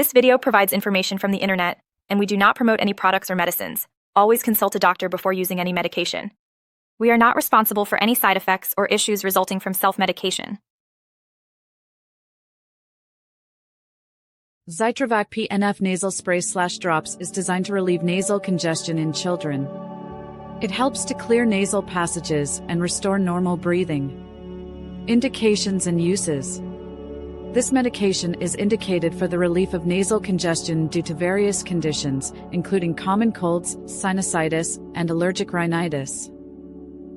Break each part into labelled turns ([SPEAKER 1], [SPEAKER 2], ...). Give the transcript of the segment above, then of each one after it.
[SPEAKER 1] This video provides information from the internet, and we do not promote any products or medicines. Always consult a doctor before using any medication. We are not responsible for any side effects or issues resulting from self-medication.
[SPEAKER 2] Xytrovac PNF nasal spray/drops is designed to relieve nasal congestion in children. It helps to clear nasal passages and restore normal breathing. Indications and uses. This medication is indicated for the relief of nasal congestion due to various conditions, including common colds, sinusitis, and allergic rhinitis.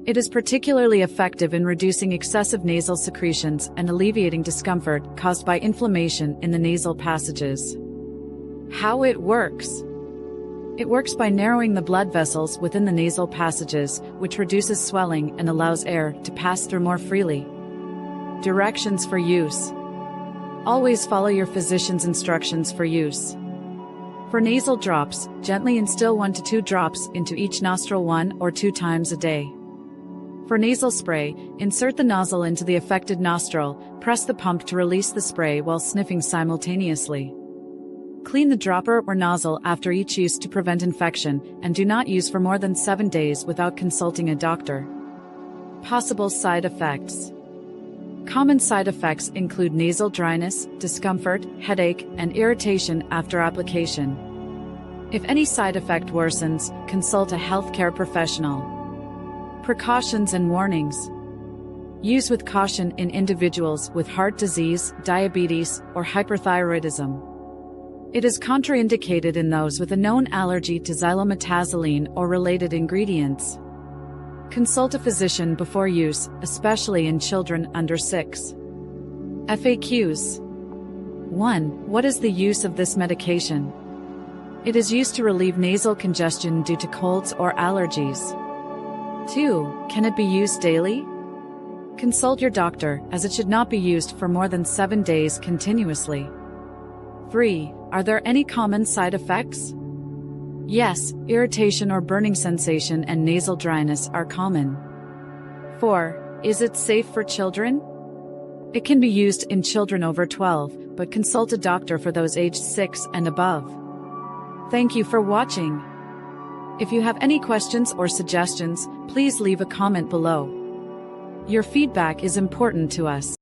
[SPEAKER 2] It is particularly effective in reducing excessive nasal secretions and alleviating discomfort caused by inflammation in the nasal passages. How it works. It works by narrowing the blood vessels within the nasal passages, which reduces swelling and allows air to pass through more freely. Directions for use. Always follow your physician's instructions for use. For nasal drops, gently instill 1 to 2 drops into each nostril 1 or 2 times a day. For nasal spray, insert the nozzle into the affected nostril, press the pump to release the spray while sniffing simultaneously. Clean the dropper or nozzle after each use to prevent infection, and do not use for more than 7 days without consulting a doctor. Possible side effects. Common side effects include nasal dryness, discomfort, headache, and irritation after application. If any side effect worsens, consult a healthcare professional. Precautions and warnings. Use with caution in individuals with heart disease, diabetes, or hyperthyroidism. It is contraindicated in those with a known allergy to xylometazoline or related ingredients. Consult a physician before use, especially in children under 6. FAQs. 1. What is the use of this medication? It is used to relieve nasal congestion due to colds or allergies. 2. Can it be used daily? Consult your doctor, as it should not be used for more than 7 days continuously. 3. Are there any common side effects? Yes, irritation or burning sensation and nasal dryness are common. 4. Is it safe for children? It can be used in children over 12, but consult a doctor for those aged 6 and above. Thank you for watching. If you have any questions or suggestions, please leave a comment below. Your feedback is important to us.